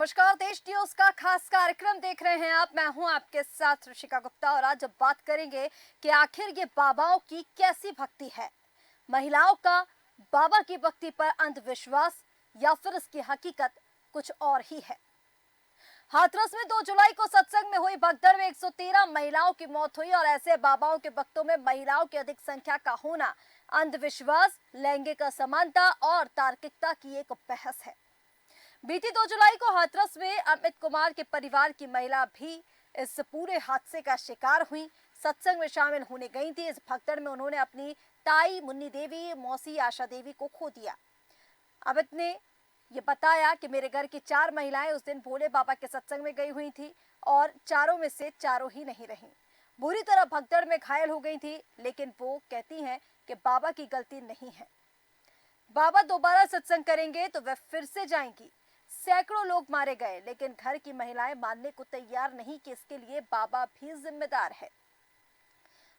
नमस्कार, देश न्यूज का खास कार्यक्रम देख रहे हैं आप। मैं हूं आपके साथ ऋषिका गुप्ता और आज बात करेंगे कि आखिर ये बाबाओं की कैसी भक्ति है। महिलाओं का बाबा की भक्ति पर अंधविश्वास या फिर इसकी हकीकत कुछ और ही है। हाथरस में 2 जुलाई को सत्संग में हुई भगदड़ में 113 महिलाओं की मौत हुई और ऐसे बाबाओं के भक्तों में महिलाओं की अधिक संख्या का होना अंधविश्वास, लैंगिक असमानता और तार्किकता की एक बहस है। बीती 2 जुलाई को हाथरस में अमित कुमार के परिवार की महिला भी इस पूरे हादसे का शिकार हुई। सत्संग में शामिल होने गई थी। इस भगदड़ में उन्होंने अपनी ताई मुन्नी देवी, मौसी आशा देवी को खो दिया। अमित ने ये बताया कि मेरे घर की 4 महिलाएं उस दिन भोले बाबा के सत्संग में गई हुई थी और चारों में से चारों ही नहीं रहीं। बुरी तरह भगदड़ में घायल हो गई थी, लेकिन वो कहती हैं कि बाबा की गलती नहीं है। बाबा दोबारा सत्संग करेंगे तो वह फिर से जाएंगी। सैकड़ों लोग मारे गए, लेकिन घर की महिलाएं मानने को तैयार नहीं कि इसके लिए बाबा भी जिम्मेदार है।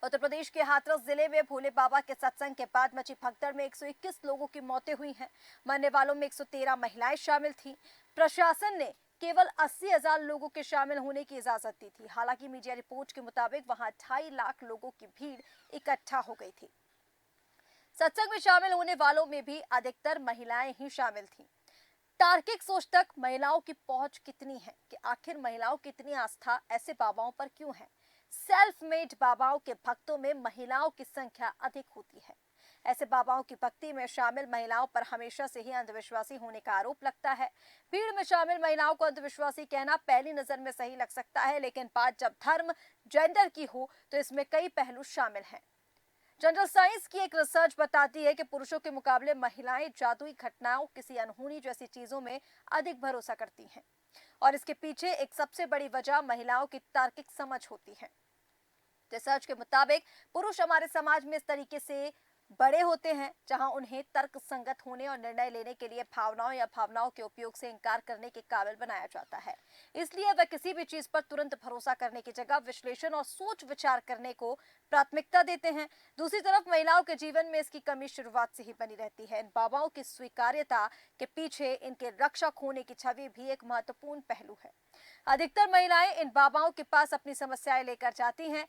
उत्तर प्रदेश के हाथरस जिले में भोले बाबा के सत्संग के बाद मची भगदड़ में 121 लोगों की मौतें हुई हैं। मरने वालों में 113 महिलाएं शामिल थीं। प्रशासन ने केवल 80,000 लोगों के शामिल होने की इजाजत दी थी। हालांकि मीडिया रिपोर्ट के मुताबिक वहां 2.5 लाख लोगों की भीड़ इकट्ठा हो गई थी। सत्संग में शामिल होने वालों में भी अधिकतर महिलाएं ही शामिल थीं। तार्किक सोच तक महिलाओं की पहुंच कितनी है कि आखिर महिलाओं की इतनी आस्था ऐसे बाबाओं पर क्यों है? सेल्फ मेड बाबाओं के भक्तों में महिलाओं की संख्या अधिक होती है। ऐसे बाबाओं की भक्ति में शामिल महिलाओं पर हमेशा से ही अंधविश्वासी होने का आरोप लगता है। भीड़ में शामिल महिलाओं को अंधविश्वासी कहना पहली नजर में सही लग सकता है, लेकिन बात जब धर्म, जेंडर की हो तो इसमें कई पहलू शामिल हैं। जनरल साइंस की एक रिसर्च बताती है कि पुरुषों के मुकाबले महिलाएं जादुई घटनाओं, किसी अनहोनी जैसी चीजों में अधिक भरोसा करती हैं और इसके पीछे एक सबसे बड़ी वजह महिलाओं की तार्किक समझ होती है। रिसर्च के मुताबिक पुरुष हमारे समाज में इस तरीके से बड़े होते हैं जहां उन्हें तर्क संगत होने और निर्णय लेने के लिए भावनाओं या भावनाओं के उपयोग से इनकार करने के काबिल बनाया जाता है। इसलिए वह किसी भी चीज पर तुरंत भरोसा करने की जगह विश्लेषण और सोच विचार करने को प्राथमिकता देते हैं। दूसरी तरफ महिलाओं के जीवन में इसकी कमी शुरुआत से ही बनी रहती है। इन बाबाओं की स्वीकार्यता के पीछे इनके रक्षक होने की छवि भी एक महत्वपूर्ण पहलू है। अधिकतर महिलाएं इन बाबाओं के पास अपनी समस्याएं लेकर जाती हैं।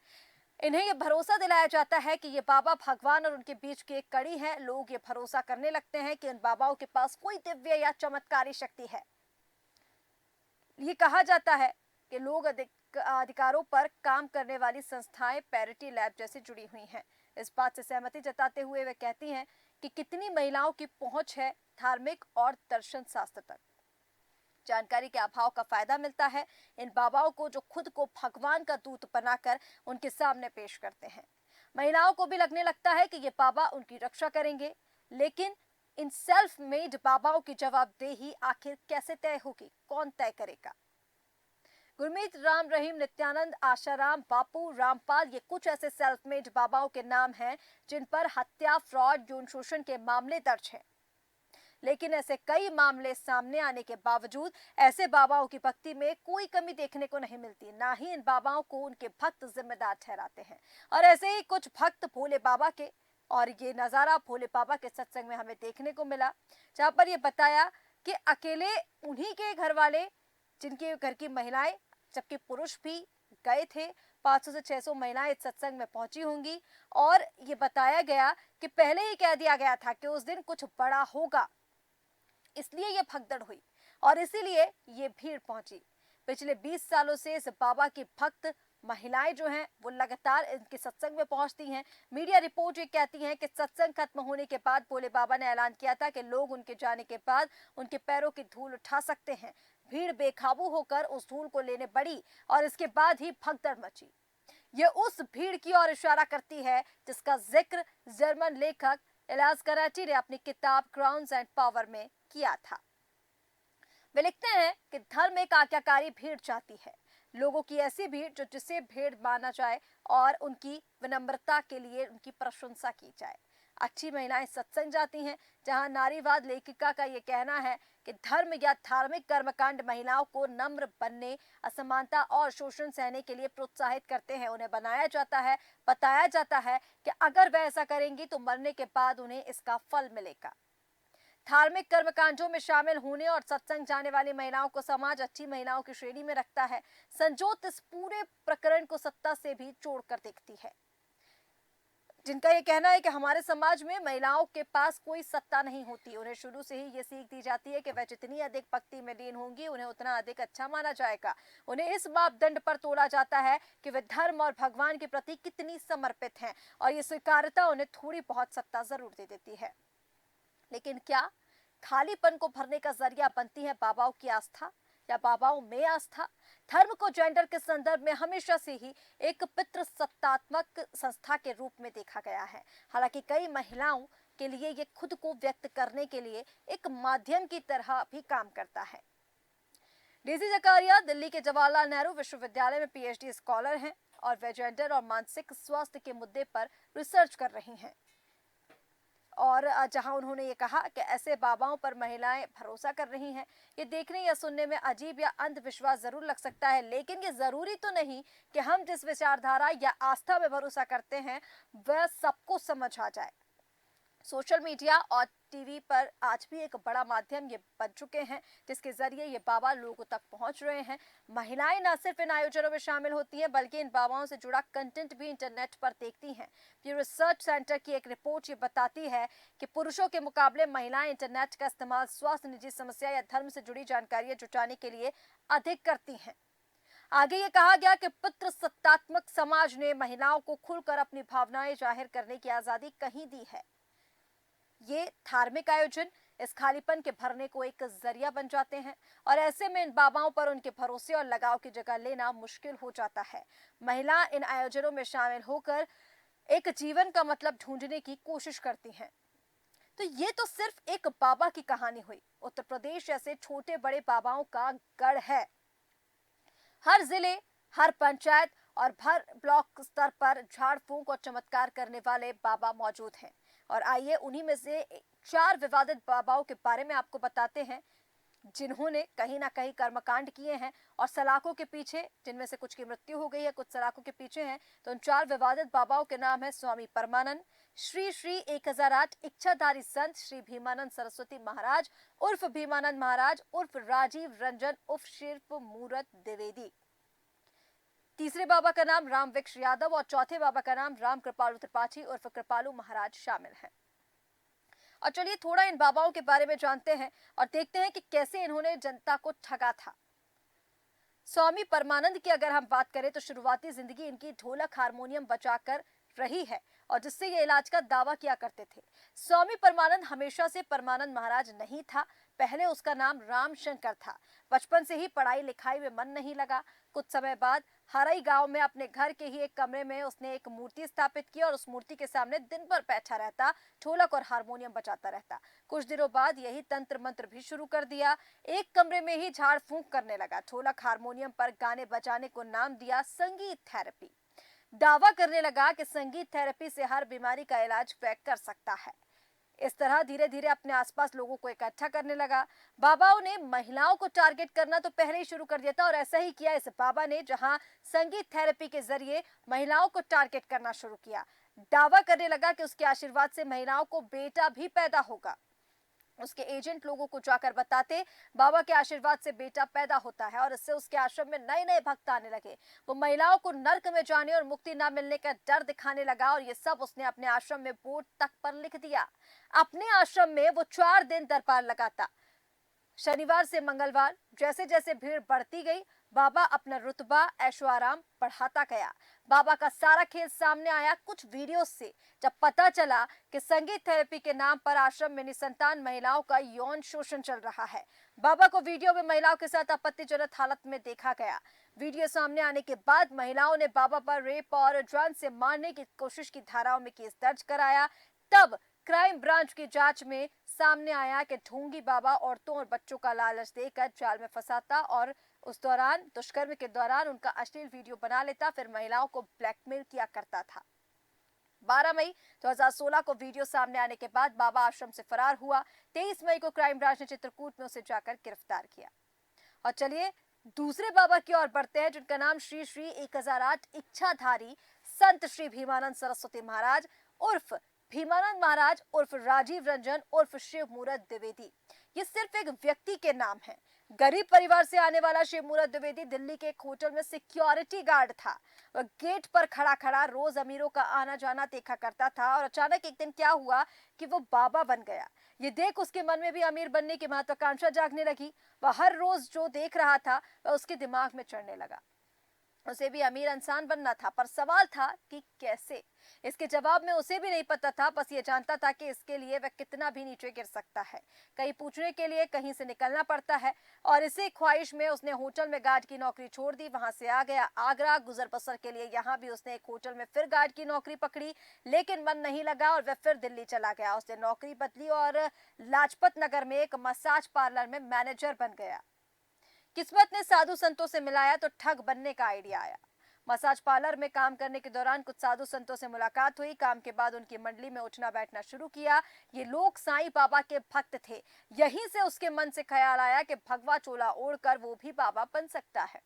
इन्हें यह भरोसा दिलाया जाता है कि ये बाबा भगवान और उनके बीच की एक कड़ी है। लोग ये भरोसा करने लगते हैं कि इन बाबाओं के पास कोई दिव्य या चमत्कारी शक्ति है। ये कहा जाता है कि लोग अधिकारों पर काम करने वाली संस्थाएं पैरिटी लैब जैसे जुड़ी हुई हैं। इस बात से सहमति जताते हुए वे कहती हैं कि कितनी महिलाओं की पहुंच है धार्मिक और दर्शन शास्त्र तक। जानकारी के अभाव का फायदा मिलता है इन बाबाओं को, जो खुद को भगवान का दूत बनाकर उनके सामने पेश करते हैं। महिलाओं को भी लगने लगता है कि ये बाबा उनकी रक्षा करेंगे, लेकिन इन सेल्फ मेड बाबाओं की जवाबदेही आखिर कैसे तय होगी? कौन तय करेगा? गुरमीत, राम रहीम, नित्यानंद, आशाराम, बापू, रामपाल, ये कुछ ऐसे सेल्फ मेड बाबाओं के नाम हैं जिन पर हत्या, फ्रॉड, यौन शोषण के मामले दर्ज हैं। लेकिन ऐसे कई मामले सामने आने के बावजूद ऐसे बाबाओं की भक्ति में कोई कमी देखने को नहीं मिलती। ना ही इन बाबाओं को उनके भक्त जिम्मेदार ठहराते हैं। और ऐसे ही कुछ भक्त भोले बाबा के, और ये नजारा भोले बाबा के सत्संग में हमें देखने को मिला, जहां पर ये बताया कि अकेले उन्हीं के घर वाले, जिनके घर की महिलाएं, जबकि पुरुष भी गए थे। 500 से 600 महिलाएं इस सत्संग में पहुंची होंगी और ये बताया गया कि पहले ही कह दिया गया था कि उस दिन कुछ बड़ा होगा, इसलिए ये भगदड़ हुई और इसीलिए ये भीड़ पहुंची। पिछले 20 सालों से इस बाबा की भक्त महिलाएं जो हैं वो लगातार इनके सत्संग में पहुंचती हैं। मीडिया रिपोर्ट ये कहती हैं कि सत्संग खत्म होने के बाद भोले बाबा ने ऐलान किया था कि लोग उनके जाने के बाद उनके पैरों की धूल उठा सकते हैं। भीड़ बेकाबू होकर उस धूल को लेने बढ़ी और इसके बाद ही भगदड़ मची। ये उस भीड़ की ओर इशारा करती है जिसका जिक्र जर्मन लेखक इलाज कराची ने अपनी किताब क्राउन्स एंड पावर में किया था। वे लिखते हैं कि धर्म एक आज्ञाकारी भीड़ चाहती है, लोगों की ऐसी भीड़ जो जिसे भेड़ माना जाए और उनकी विनम्रता के लिए उनकी प्रशंसा की जाए। अच्छी महिलाएं सत्संग जाती हैं, जहां नारीवाद लेखिका का यह कहना है कि धर्म या धार्मिक कर्मकांड महिलाओं को नम्र बनने, असमानता और शोषण सहने के लिए प्रोत्साहित करते हैं। उन्हें बनाया जाता है, बताया जाता है कि अगर वह ऐसा करेंगी तो मरने के बाद उन्हें इसका फल मिलेगा। धार्मिक कर्मकांडों में शामिल होने और सत्संग जाने वाली महिलाओं को समाज अच्छी महिलाओं की श्रेणी में रखता है। संजोत इस पूरे प्रकरण को सत्ता से भी जोड़कर देखती है, जिनका ये कहना है कि हमारे समाज में महिलाओं के पास कोई सत्ता नहीं होती। उन्हें शुरू से ही ये सीख दी जाती है कि वह जितनी अधिक भक्ति में लीन होंगी उन्हें उतना अधिक अच्छा माना जाएगा। उन्हें इस मापदंड पर तोला जाता है कि वे धर्म और भगवान के प्रति कितनी समर्पित हैं, और ये स्वीकार्यता उन्हें थोड़ी बहुत सत्ता जरूर दे देती है। लेकिन क्या खालीपन को भरने का जरिया बनती है बाबाओं की आस्था या बाबाओं में आस्था? धर्म को जेंडर के संदर्भ में हमेशा से ही एक पितृसत्तात्मक संस्था के रूप में देखा गया है। हालांकि कई महिलाओं के लिए ये खुद को व्यक्त करने के लिए एक माध्यम की तरह भी काम करता है। डेजी जकारिया दिल्ली के जवाहरलाल नेहरू विश्वविद्यालय में पीएचडी स्कॉलर हैं और वे जेंडर और मानसिक स्वास्थ्य के मुद्दे पर रिसर्च कर रही हैं। और जहां उन्होंने ये कहा कि ऐसे बाबाओं पर महिलाएं भरोसा कर रही हैं। ये देखने या सुनने में अजीब या अंधविश्वास जरूर लग सकता है, लेकिन ये जरूरी तो नहीं कि हम जिस विचारधारा या आस्था में भरोसा करते हैं वह सबको समझ आ जाए। सोशल मीडिया और टीवी पर आज भी एक बड़ा माध्यम ये बन चुके हैं, जिसके जरिए ये बाबा लोगों तक पहुंच रहे हैं। महिलाएं न सिर्फ इन आयोजनों में शामिल होती हैं, बल्कि इन बाबाओं से जुड़ा कंटेंट भी इंटरनेट पर देखती हैं। प्यू रिसर्च सेंटर की एक रिपोर्ट ये बताती है कि पुरुषों के मुकाबले महिलाएं इंटरनेट का इस्तेमाल स्वास्थ्य, निजी समस्या या धर्म से जुड़ी जानकारियां जुटाने के लिए अधिक करती हैं। आगे ये कहा गया कि पितृसत्तात्मक समाज ने महिलाओं को खुलकर अपनी भावनाएं जाहिर करने की आजादी कहीं दी है। ये धार्मिक आयोजन इस खालीपन के भरने को एक जरिया बन जाते हैं, और ऐसे में इन बाबाओं पर उनके भरोसे और लगाव की जगह लेना मुश्किल हो जाता है। महिला इन आयोजनों में शामिल होकर एक जीवन का मतलब ढूंढने की कोशिश करती हैं। तो ये तो सिर्फ एक बाबा की कहानी हुई। उत्तर प्रदेश ऐसे छोटे बड़े बाबाओं का गढ़ है। हर जिले, हर पंचायत और हर ब्लॉक स्तर पर झाड़ फूंक और चमत्कार करने वाले बाबा मौजूद हैं। और आइए उन्हीं में से 4 विवादित बाबाओं के बारे में आपको बताते हैं, जिन्होंने कहीं ना कहीं कर्मकांड किए हैं और सलाखों के पीछे, जिनमें से कुछ की मृत्यु हो गई है, कुछ सलाखों के पीछे हैं। तो उन 4 विवादित बाबाओं के नाम है स्वामी परमानंद, श्री श्री 1008 इच्छाधारी संत श्री भीमानंद सरस्वती महाराज उर्फ भीमानंद महाराज उर्फ राजीव रंजन उर्फ शिल्प मूरत द्विवेदी। तीसरे बाबा का नाम राम वृक्ष यादव और चौथे बाबा का नाम राम कृपालु त्रिपाठी उर्फ कृपालु महाराज शामिल हैं। और चलिए थोड़ा इन बाबाओं के बारे में जानते हैं और देखते हैं कि कैसे इन्होंने जनता को ठगा था। स्वामी परमानंद की अगर हम बात करें तो शुरुआती जिंदगी इनकी ढोलक हारमोनियम बजाकर रही है, और जिससे ये इलाज का दावा किया करते थे। स्वामी परमानंद हमेशा से परमानंद महाराज नहीं था, पहले उसका नाम रामशंकर था। बचपन से ही पढ़ाई लिखाई में मन नहीं लगा। कुछ समय बाद हरई गांव में अपने घर के ही एक कमरे में उसने एक मूर्ति स्थापित की और उस मूर्ति के सामने दिन भर बैठा रहता, ढोलक और हारमोनियम बजाता रहता। कुछ दिनों बाद यही तंत्र मंत्र भी शुरू कर दिया। एक कमरे में ही झाड़ फूंक करने लगा। ढोलक हारमोनियम पर गाने बजाने को नाम दिया संगीत थेरेपी। दावा करने लगा कि संगीत थेरेपी से हर बीमारी का इलाज वह कर सकता है। इस तरह धीरे धीरे अपने आसपास लोगों को इकट्ठा करने लगा। बाबाओं ने महिलाओं को टारगेट करना तो पहले ही शुरू कर दिया था, और ऐसा ही किया इस बाबा ने, जहां संगीत थेरेपी के जरिए महिलाओं को टारगेट करना शुरू किया। दावा करने लगा कि उसके आशीर्वाद से महिलाओं को बेटा भी पैदा होगा। उसके एजेंट लोगों को जाकर बताते, बाबा के आशीर्वाद से बेटा पैदा होता है, और इससे उसके आश्रम में नए नए भक्त आने लगे। वो महिलाओं को नर्क में जाने और मुक्ति न मिलने का डर दिखाने लगा, और ये सब उसने अपने आश्रम में बोर्ड तक पर लिख दिया। अपने आश्रम में वो 4 दिन दरबार लगाता, शनिवार से मंगलवार। जैसे जैसे भीड़ बढ़ती गई, बाबा अपना रुतबा ऐशो आराम बढ़ाता गया। बाबा का सारा खेल सामने आया कुछ वीडियोस से, जब पता चला कि संगीत थेरेपी के नाम पर आश्रम में निसंतान महिलाओं का यौन शोषण चल रहा है। बाबा को वीडियो में महिलाओं के साथ आपत्तिजनक हालत में देखा गया। वीडियो सामने आने के बाद महिलाओं ने बाबा पर रेप और जान से मारने की कोशिश की धाराओं में केस दर्ज कराया। तब क्राइम ब्रांच की जांच में सामने आया कि ढोंगी बाबा औरतों और बच्चों का लालच देकर जाल में फंसाता और उस दौरान दुष्कर्म के दौरान उनका अश्लील वीडियो बना लेता, फिर महिलाओं को ब्लैकमेल किया करता था। 12 मई 2016 को वीडियो सामने आने के बाद बाबा आश्रम से फरार हुआ। 23 मई को क्राइम ब्रांच ने चित्रकूट में उसे जाकर गिरफ्तार किया। और चलिए दूसरे बाबा की ओर बढ़ते हैं, जिनका नाम श्री श्री 1008 इच्छाधारी संत श्री भीमानंद सरस्वती महाराज उर्फ भीमानंद महाराज उर्फ राजीव रंजन उर्फ शिव मूरत द्विवेदी। ये सिर्फ एक व्यक्ति के नाम है। गरीब परिवार से आने वाला शिव मूरत द्विवेदी दिल्ली के एक होटल में सिक्योरिटी गार्ड था। वह गेट पर खड़ा खड़ा रोज अमीरों का आना जाना देखा करता था और अचानक एक दिन क्या हुआ कि वो बाबा बन गया। ये देख उसके मन में भी अमीर बनने की महत्वाकांक्षा जागने लगी। वह हर रोज जो देख रहा था वह उसके दिमाग में चढ़ने लगा। उसे भी अमीर इंसान बनना था, पर सवाल था कि कैसे। इसके जवाब में उसे भी नहीं पता था, बस ये जानता था कि इसके लिए वह कितना भी नीचे गिर सकता है। कहीं पूछने के लिए कहीं से निकलना पड़ता है और इसी ख्वाहिश में उसने होटल में गार्ड की नौकरी छोड़ दी। वहां से आ गया आगरा गुजर बसर के लिए। यहाँ भी उसने एक होटल में फिर गार्ड की नौकरी पकड़ी, लेकिन मन नहीं लगा और वह फिर दिल्ली चला गया। उसने नौकरी बदली और लाजपत नगर में एक मसाज पार्लर में मैनेजर बन गया। किस्मत ने साधु संतों से मिलाया तो ठग बनने का आइडिया आया। मसाज पार्लर में काम करने के दौरान कुछ साधु संतों से मुलाकात हुई। काम के बाद उनकी मंडली में उठना बैठना शुरू किया। ये लोग साईं बाबा के भक्त थे। यहीं से उसके मन से ख्याल आया कि भगवा चोला ओढ़कर वो भी बाबा बन सकता है।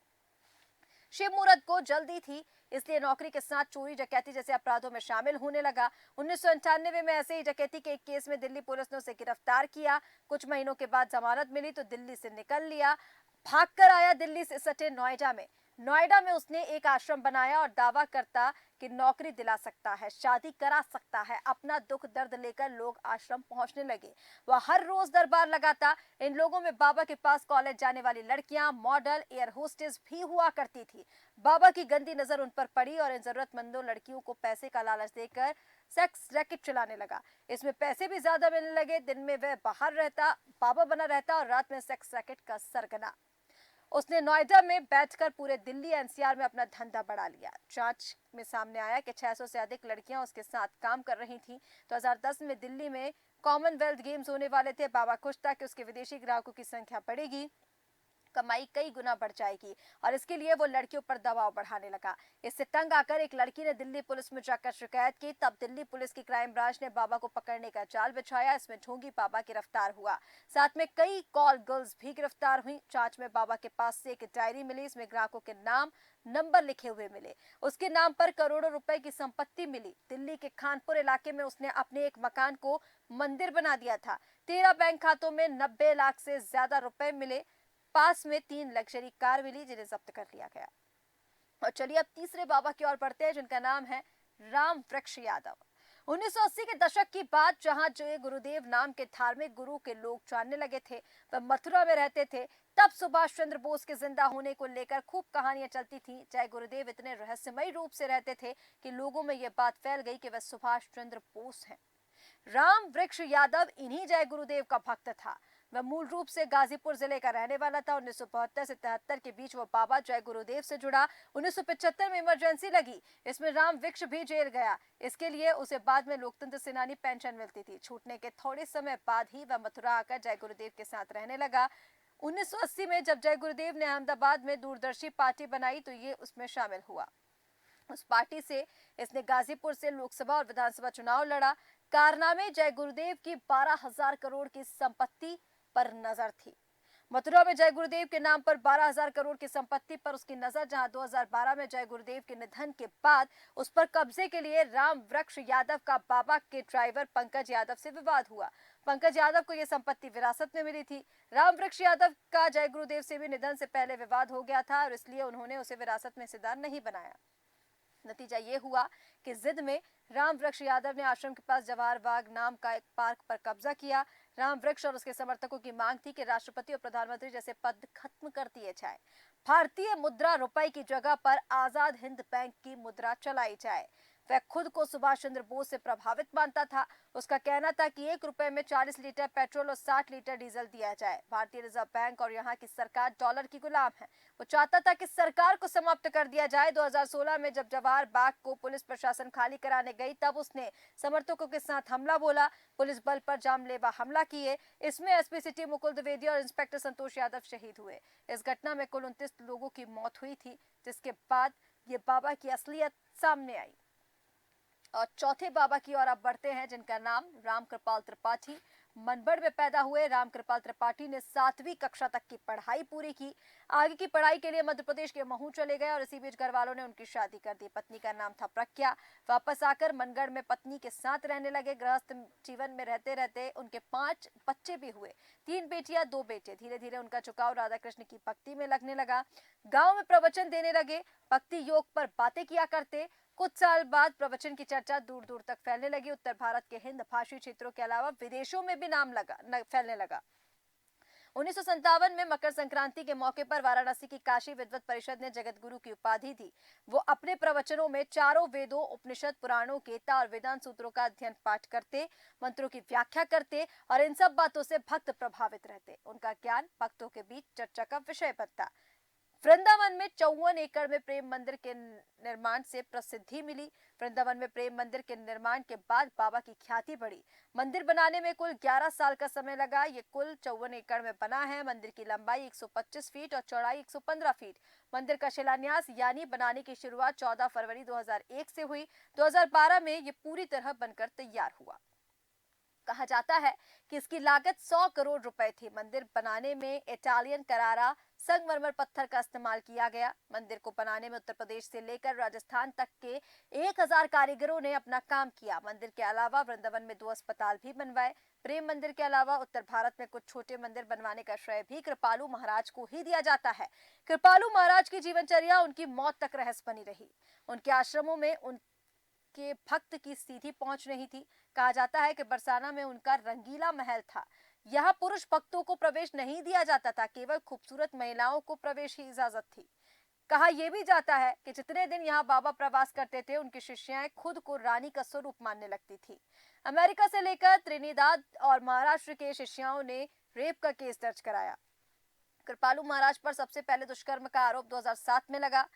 शिव मूरत को जल्दी थी, इसलिए नौकरी के साथ चोरी डकैती जैसे अपराधों में शामिल होने लगा। 1998 में ऐसे ही डकैती के एक केस में दिल्ली पुलिस ने उसे गिरफ्तार किया। कुछ महीनों के बाद जमानत मिली तो दिल्ली से निकल लिया। भागकर आया दिल्ली से सटे नोएडा में। नोएडा में उसने एक आश्रम बनाया और दावा करता कि नौकरी दिला सकता है, शादी करा सकता है। अपना दुख दर्द लेकर लोग आश्रम पहुंचने लगे। वह हर रोज दरबार लगाता। इन लोगों में बाबा के पास कॉलेज जाने वाली लड़कियां, मॉडल, एयर होस्टेस भी हुआ करती थी। बाबा की गंदी नजर उन पर पड़ी और इन जरूरतमंदों लड़कियों को पैसे का लालच देकर सेक्स रैकेट चलाने लगा। इसमें पैसे भी ज्यादा मिलने लगे। दिन में वह बाहर रहता, बाबा बना रहता और रात में सेक्स रैकेट का सरगना। उसने नोएडा में बैठकर पूरे दिल्ली एनसीआर में अपना धंधा बढ़ा लिया। जांच में सामने आया कि 600 से अधिक लड़कियां उसके साथ काम कर रही थीं। 2010 में दिल्ली में कॉमनवेल्थ गेम्स होने वाले थे। बाबा खुश था कि उसके विदेशी ग्राहकों की संख्या बढ़ेगी, कमाई कई गुना बढ़ जाएगी और इसके लिए वो लड़कियों पर दबाव बढ़ाने लगा। इससे तंग आकर एक लड़की ने दिल्ली पुलिस में जाकर शिकायत की। तब दिल्ली पुलिस की क्राइम ब्रांच ने बाबा को पकड़ने का जाल बिछाया। इसमें ढोंगी बाबा गिरफ्तार हुआ, साथ में कई कॉल गर्ल्स भी गिरफ्तार हुई। जांच में बाबा के पास से एक डायरी मिली। इसमें ग्राहकों के नाम नंबर लिखे हुए मिले। उसके नाम पर करोड़ों रुपए की संपत्ति मिली। दिल्ली के खानपुर इलाके में उसने अपने एक मकान को मंदिर बना दिया था। 13 बैंक खातों में 90 लाख से ज्यादा रुपए मिले। पास में 3 लग्जरी कार मिली जिन्हें जब्त कर लिया गया। और चलिए अब तीसरे बाबा की ओर बढ़ते हैं, जिनका नाम है राम वृक्ष यादव। 1980 के दशक की बात, जहां जय गुरुदेव नाम के धार्मिक गुरु के लोग जानने लगे थे। वह मथुरा में रहते थे। तब सुभाष चंद्र बोस के जिंदा होने को लेकर खूब कहानियां चलती थी। जय गुरुदेव इतने रहस्यमयी रूप से रहते थे कि लोगों में यह बात फैल गई कि वह सुभाष चंद्र बोस हैं। राम वृक्ष यादव इन्हीं जय गुरुदेव का भक्त था। वह मूल रूप से गाजीपुर जिले का रहने वाला था। 1972 से 73 के बीच वो बाबा जय गुरुदेव से जुड़ा। 1975 में इमरजेंसी लगी, इसमें राम वृक्ष भी जेल गया। इसके लिए उसे बाद में लोकतंत्र सेनानी पेंशन मिलती थी। छूटने के थोड़े समय बाद ही वह मथुरा आकर जय गुरुदेव के साथ रहने लगा। 1980 में जब जय गुरुदेव ने अहमदाबाद में दूरदर्शी पार्टी बनाई तो ये उसमें शामिल हुआ। उस पार्टी से इसने गाजीपुर से लोकसभा और विधानसभा चुनाव लड़ा। कारनामे जय गुरुदेव की 12,000 करोड़ की संपत्ति पर नजर थी। मथुरा में जय गुरुदेव के नाम पर 12,000 करोड़ की संपत्ति पर उसकी नजर, जहां 2012 में जय गुरुदेव के निधन के बाद उस पर कब्जे के लिए राम वृक्ष यादव का बाबा के ड्राइवर पंकज यादव से विवाद हुआ। पंकज यादव को यह संपत्ति विरासत में मिली थी। राम वृक्ष यादव का जय गुरुदेव से भी निधन से पहले विवाद हो गया था और इसलिए उन्होंने उसे विरासत में हिस्सेदार नहीं बनाया। नतीजा ये हुआ कि जिद में राम वृक्ष यादव ने आश्रम के पास जवाहर बाग नाम का एक पार्क पर कब्जा किया। राम वृक्ष और उसके समर्थकों की मांग थी कि राष्ट्रपति और प्रधानमंत्री जैसे पद खत्म कर दिए जाए। भारतीय मुद्रा रुपए की जगह पर आजाद हिंद बैंक की मुद्रा चलाई जाए। वह खुद को सुभाष चंद्र बोस से प्रभावित मानता था। उसका कहना था कि 1 रुपए में 40 लीटर पेट्रोल और 60 लीटर डीजल दिया जाए। भारतीय रिजर्व बैंक और यहाँ की सरकार डॉलर की गुलाम है। वो चाहता था कि सरकार को समाप्त कर दिया जाए। 2016 में जब जवाहर बाग को पुलिस प्रशासन खाली कराने गई तब उसने समर्थकों के साथ हमला बोला। पुलिस बल पर जानलेवा हमला किए। इसमें एसपी सिटी मुकुल द्विवेदी और इंस्पेक्टर संतोष यादव शहीद हुए। इस घटना में कुल 29 लोगों की मौत हुई थी, जिसके बाद ये बाबा की असलियत सामने आई। और चौथे बाबा की ओर अब बढ़ते हैं, जिनका नाम राम कृपाल त्रिपाठी। मनबड़ में पैदा हुए रामकृपाल त्रिपाठी ने 7वीं कक्षा तक की पढ़ाई पूरी की। आगे की पढ़ाई के लिए मध्य प्रदेश के महू चले गए और इसी बीच घर वालों ने उनकी शादी कर दी। पत्नी का नाम था प्रज्ञा। वापस आकर मनगढ़ में पत्नी के साथ रहने लगे। गृहस्थ जीवन में रहते रहते उनके 5 बच्चे भी हुए, 3 बेटियां 2 बेटे। धीरे धीरे उनका झुकाव राधा कृष्ण की भक्ति में लगने लगा। गांव में प्रवचन देने लगे, भक्ति योग पर बातें किया करते। कुछ साल बाद प्रवचन की चर्चा दूर दूर तक फैलने लगी। उत्तर भारत के हिंद भाषी क्षेत्रों के अलावा विदेशों में भी नाम फैलने लगा। 1957 में मकर संक्रांति के मौके पर वाराणसी की काशी विद्वत परिषद ने जगत गुरु की उपाधि दी। वो अपने प्रवचनों में चारों वेदों, उपनिषद, पुराणों, गीता और वेदांत सूत्रों का अध्ययन पाठ करते, मंत्रों की व्याख्या करते और इन सब बातों से भक्त प्रभावित रहते। उनका ज्ञान भक्तों के बीच चर्चा का विषय बनता। वृंदावन में 54 एकड़ में प्रेम मंदिर के निर्माण से प्रसिद्धि मिली। वृंदावन में प्रेम मंदिर के निर्माण के बाद बाबा की ख्याति बढ़ी। मंदिर बनाने में कुल 11 साल का समय लगा। ये कुल 54 एकड़ में बना है। मंदिर की लंबाई 125 फीट और चौड़ाई 115 फीट। मंदिर का शिलान्यास यानी बनाने की शुरुआत 14 फरवरी 2001 से हुई। 2012 में ये पूरी तरह बनकर तैयार हुआ। कहा जाता है कि इसकी लागत 100 करोड़ रुपए थी। मंदिर बनाने में इटालियन करारा संगमरमर पत्थर का इस्तेमाल किया गया। मंदिर को बनाने में उत्तर प्रदेश से लेकर राजस्थान तक के 1000 कारीगरों ने अपना काम किया। मंदिर के अलावा वृंदावन में 2 अस्पताल भी बनवाए। प्रेम मंदिर के अलावा उत्तर भारत में कुछ छोटे मंदिर बनवाने का श्रेय भी कृपालु महाराज को ही दिया जाता है। कृपालु महाराज की जीवनचर्या उनकी मौत तक रहस्य बनी रही। उनके आश्रमों में के भक्त की सीधी पहुंच नहीं थी। कहा जाता है कि बरसाना में उनका रंगीला महल था। यहाँ पुरुष भक्तों को प्रवेश नहीं दिया जाता था, केवल खूबसूरत महिलाओं को प्रवेश की इजाजत थी। कहा यह भी जाता है कि जितने दिन यहाँ बाबा प्रवास करते थे, उनकी शिष्याएं खुद को रानी का स्वरूप मानने लगती थी। अमेरिका से लेकर त्रिनिदाद और महाराष्ट्र के शिष्याओं ने रेप का केस दर्ज कराया। कृपालु महाराज पर सबसे पहले दुष्कर्म का आरोप 2007 में लगा।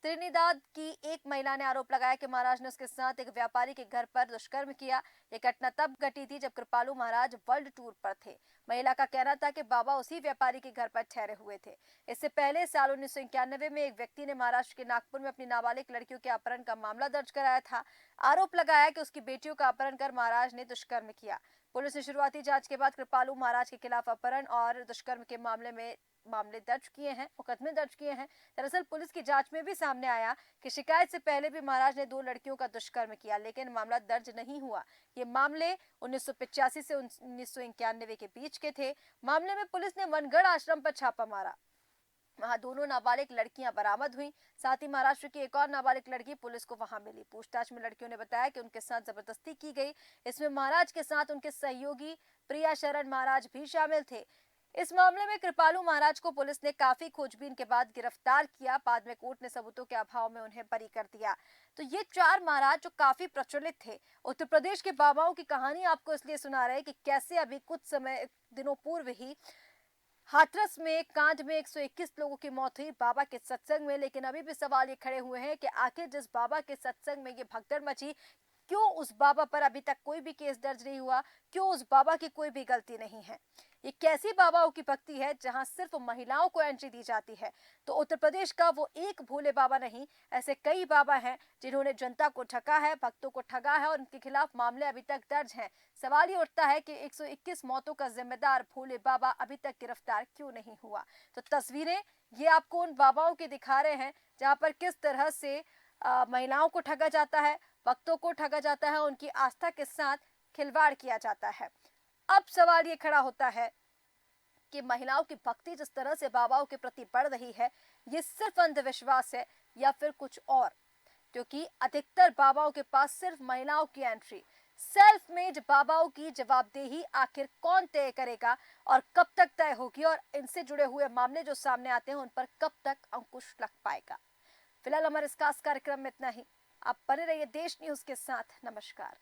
त्रिनिदाद की एक महिला ने आरोप लगाया कि महाराज ने उसके साथ एक व्यापारी के घर पर दुष्कर्म किया। यह घटना तब घटी थी जब कृपालु महाराज वर्ल्ड टूर पर थे। महिला का कहना था कि बाबा उसी व्यापारी के घर पर ठहरे हुए थे। इससे पहले साल 1991 में एक व्यक्ति ने महाराष्ट्र के नागपुर में अपनी नाबालिग लड़कियों के अपहरण का मामला दर्ज कराया था। आरोप लगाया कि उसकी बेटियों का अपहरण कर महाराज ने दुष्कर्म किया। पुलिस ने शुरुआती जांच के बाद कृपालु महाराज के खिलाफ अपहरण और दुष्कर्म के मामले दर्ज किए हैं, मुकदमे दर्ज किए हैं। दरअसल पुलिस की जांच में भी सामने आया कि शिकायत से पहले भी महाराज ने 2 लड़कियों का दुष्कर्म किया, लेकिन मामला दर्ज नहीं हुआ। ये मामले 1985 से 1991 के बीच के थे। मामले में पुलिस ने मनगढ़ आश्रम पर छापा मारा। वहां 2 नाबालिग लड़कियां बरामद हुई। साथ ही महाराष्ट्र की एक और नाबालिग लड़की पुलिस को वहां मिली। पूछताछ में लड़कियों ने बताया कि उनके साथ जबरदस्ती की गई। इसमें महाराज के साथ उनके सहयोगी प्रिया शरण महाराज भी शामिल थे। इस मामले में कृपालु महाराज को पुलिस ने काफी खोजबीन के बाद गिरफ्तार किया। बाद में कोर्ट ने सबूतों के अभाव में उन्हें बरी कर दिया। तो ये 4 महाराज जो काफी प्रचलित थे। उत्तर प्रदेश के बाबाओं की कहानी आपको इसलिए सुना रहे कि कैसे अभी कुछ दिनों पूर्व ही हाथरस में कांड में 121 लोगों की मौत हुई बाबा के सत्संग में। लेकिन अभी भी सवाल ये खड़े हुए हैं कि आखिर जिस बाबा के सत्संग में ये भगदड़ मची, क्यों उस बाबा पर अभी तक कोई भी केस दर्ज नहीं हुआ? क्यों उस बाबा की कोई भी गलती नहीं है? ये कैसी बाबाओं की भक्ति है जहां सिर्फ महिलाओं को एंट्री दी जाती है? तो उत्तर प्रदेश का वो एक भोले बाबा नहीं, ऐसे कई बाबा हैं जिन्होंने जनता को ठगा है, भक्तों को ठगा है और उनके खिलाफ मामले अभी तक दर्ज हैं। सवाल ये उठता है कि 121 मौतों का जिम्मेदार भोले बाबा अभी तक गिरफ्तार क्यों नहीं हुआ? तो तस्वीरें ये आपको उन बाबाओं की दिखा रहे हैं जहां पर किस तरह से महिलाओं को ठगा जाता है, भक्तों को ठगा जाता है, उनकी आस्था के साथ खिलवाड़ किया जाता है। अब सवाल ये खड़ा होता है कि महिलाओं की भक्ति जिस तरह से बाबाओं के प्रति बढ़ रही है, ये सिर्फ अंधविश्वास है या फिर कुछ और? क्योंकि अधिकतर बाबाओं के पास सिर्फ महिलाओं की एंट्री। सेल्फ मेड बाबाओं की जवाबदेही आखिर कौन तय करेगा और कब तक तय होगी, और इनसे जुड़े हुए मामले जो सामने आते हैं उन पर कब तक अंकुश लग पाएगा? फिलहाल हमारे इस खास कार्यक्रम में इतना ही। आप बने रहिए देश न्यूज के साथ। नमस्कार।